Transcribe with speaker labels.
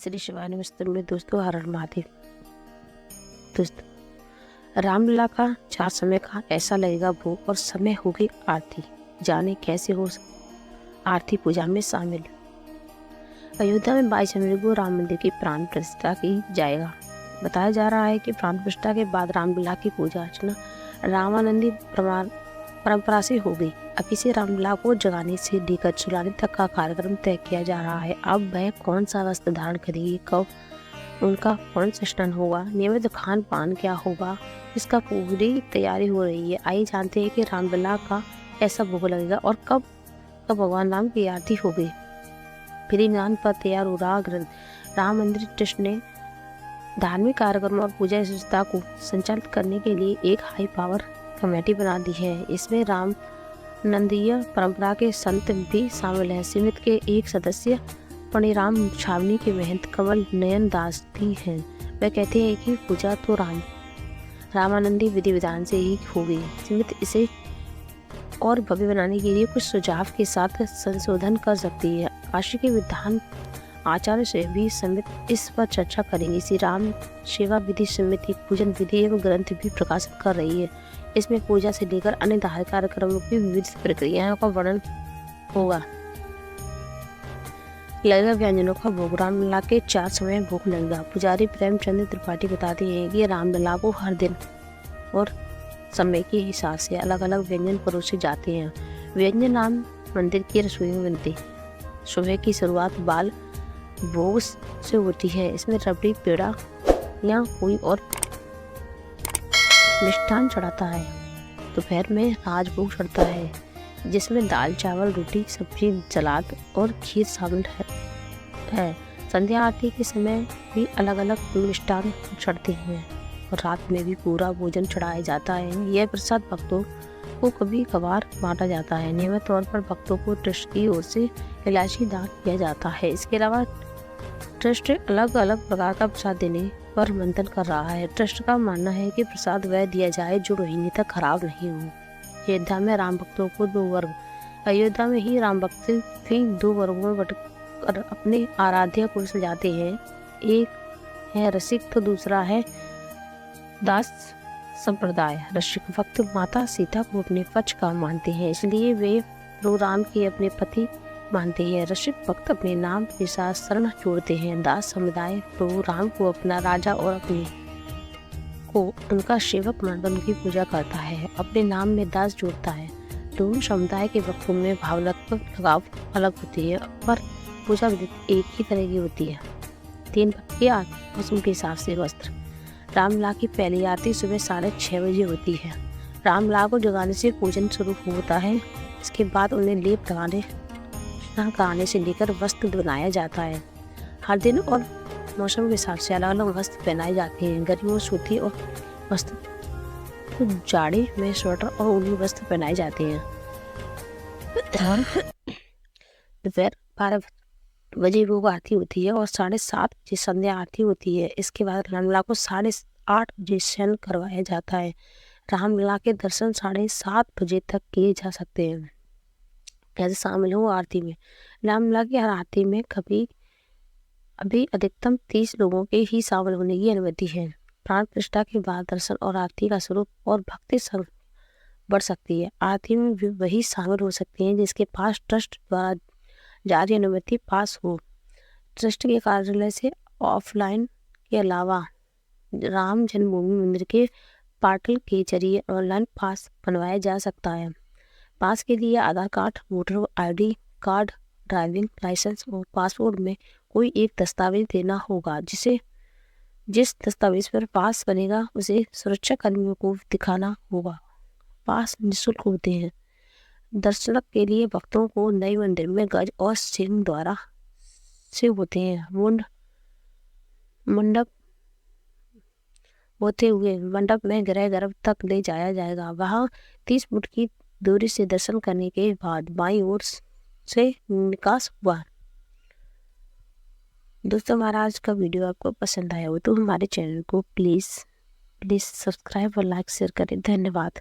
Speaker 1: श्री शिवाय नमस्ते में दोस्तों, हर हर महादेव। दोस्तों, रामलीला का 4 समय का ऐसा लगेगा भोग और समय होगी आरती। जाने कैसे हो आरती पूजा में शामिल। अयोध्या में 22 जनवरी को राम मंदिर की प्राण प्रतिष्ठा की जाएगा। बताया जा रहा है कि प्राण प्रतिष्ठा के बाद रामलीला की पूजा अर्चना रामानंदी परंपरा से होगी। अभी से रामलीला को जगाने से लेकर चुलाने तक का कार्यक्रम तय किया जा रहा है। अब वह कौन सा वस्त्र धारण करेगी, कब उनका कौन सा स्नान होगा, नियमित खान पान क्या होगा, इसका पूरी तैयारी हो रही है। आइए जानते हैं कि रामलीला का ऐसा भोग लगेगा और कब भगवान राम की आरती होगी। फ्री ज्ञान पर तैयार हो रहा ग्रंथ। राम मंदिर ट्रस्ट ने धार्मिक कार्यक्रम और पूजा व्यवस्था को संचालित करने के लिए एक हाई पावर कमेटी बना दी है। इसमें राम नंदीय परंपरा के संत भी शामिल हैं। समिति के एक सदस्य पणिराम छावनी के महंत कमल नयन दास भी हैं। वे कहते हैं कि पूजा तो रामानंदी विधि विधान से ही होगी। समिति इसे और भव्य बनाने के लिए कुछ सुझाव के साथ संशोधन कर सकती है। काशी के विधान आचार्य से भी समिति इस पर चर्चा करेंगे। श्री राम सेवा विधि समिति पूजन विधि एवं ग्रंथ भी प्रकाशित कर रही है। इसमें पूजा से लेकर अन्य धार्मिक कार्यक्रमों की विविध प्रक्रियाओं का वर्णन होगा। लगेगा व्यंजनों का भोग। रामलीला के 4 समय भोग लगेगा। पुजारी प्रेमचंद त्रिपाठी बताते हैं कि रामलीला को हर दिन और समय के हिसाब से अलग अलग व्यंजन परोसे जाते हैं। व्यंजन राम मंदिर की रसोई में बनते हैं। सुबह की शुरुआत बाल भोग से होती है। इसमें रबड़ी, पेड़ा या कोई और मिष्ठान चढ़ाता है। दोपहर में राजभोग चढ़ता है, जिसमें दाल, चावल, रोटी, सब्जी, सलाद और खीर शामिल है। संध्या आरती के समय भी अलग अलग मिष्ठान चढ़ते हैं और रात में भी पूरा भोजन चढ़ाया जाता है। यह प्रसाद भक्तों को कभी कभार बांटा जाता है। नियमित तौर पर भक्तों को ट्रस्ट की ओर से इलायची दान किया जाता है। इसके अलावा ट्रस्ट अलग अलग प्रकार का प्रसाद देने पर मंथन कर रहा है। ट्रस्ट का मानना है कि प्रसाद वह दिया जाए जो महीने तक खराब नहीं हो। अयोध्या में राम भक्तों को 2 वर्ग। अयोध्या में ही राम भक्त भी 2 वर्गों में बंटकर अपने आराध्य को सजाते हैं। एक है रसिक तो दूसरा है दास संप्रदाय। रसिक भक्त माता सीता को अपने पक्ष का मानते हैं, इसलिए वे राम के अपने पति मानते हैं। रसिक भक्त अपने नाम के साथ शरण जोड़ते हैं। दास समुदाय प्रभु राम को अपना राजा और अपने को उनका सेवक मानकर उनकी पूजा करता है, अपने नाम में दास जोड़ता है। दोनों समुदाय के भक्तों में भावनात्मक लगाव अलग होती है, पर पूजा विधि एक ही तरह की होती है। 3 भक्त की आरती मौसम के हिसाब से वस्त्र। रामलीला की पहली आरती सुबह 6:30 बजे होती है। रामलीला को जगाने से पूजन शुरू होता है। इसके बाद उन्हें लेप लगाने से लेकर वस्त्र बनाया जाता है। हर दिन और मौसम के हिसाब से अलग अलग वस्त्र पहनाए जाते हैं। गर्मियों में सूती और वस्त्र, तो जाड़े में स्वेटर और ऊनी वस्त्र पहनाए जाते हैं। दोपहर 12 बजे भोग आरती होती है और 7:30 बजे संध्या आरती होती है। इसके बाद रामलीला को 8:30 बजे शयन करवाया जाता है। रामलीला के दर्शन 7:30 बजे तक किए जा सकते हैं। कैसे शामिल हो आरती में। रामलीला की हर आरती में अभी अधिकतम 30 लोगों के ही शामिल होने की अनुमति है। प्राण प्रतिष्ठा के बाद दर्शन और आरती का स्वरूप और भक्ति संग बढ़ सकती है। आरती में भी वही शामिल हो सकते हैं जिसके पास ट्रस्ट द्वारा जारी अनुमति पास हो। ट्रस्ट के कार्यालय से ऑफलाइन के अलावा राम जन्मभूमि मंदिर के पोर्टल के जरिए ऑनलाइन पास बनवाया जा सकता है। पास के लिए Aadhaar card, voter ID card, driving licence और पासपोर्ट में कोई एक दस्तावेज देना होगा। जिस दस्तावेज पर पास बनेगा उसे सुरक्षा कर्मियों को दिखाना होगा। पास निःशुल्क होते हैं। दर्शन के लिए भक्तों को नए मंदिर में गज और सिंह द्वारा से होते हैं। मंडप होते हुए मंडप में गर्भ तक ले जाया जाएगा। वहाँ 30 फुट की दूरी से दर्शन करने के बाद बाईं ओर से निकास हुआ। दोस्तों, हमारा आज का वीडियो आपको पसंद आया हो तो हमारे चैनल को प्लीज़ सब्सक्राइब और लाइक शेयर करें। धन्यवाद।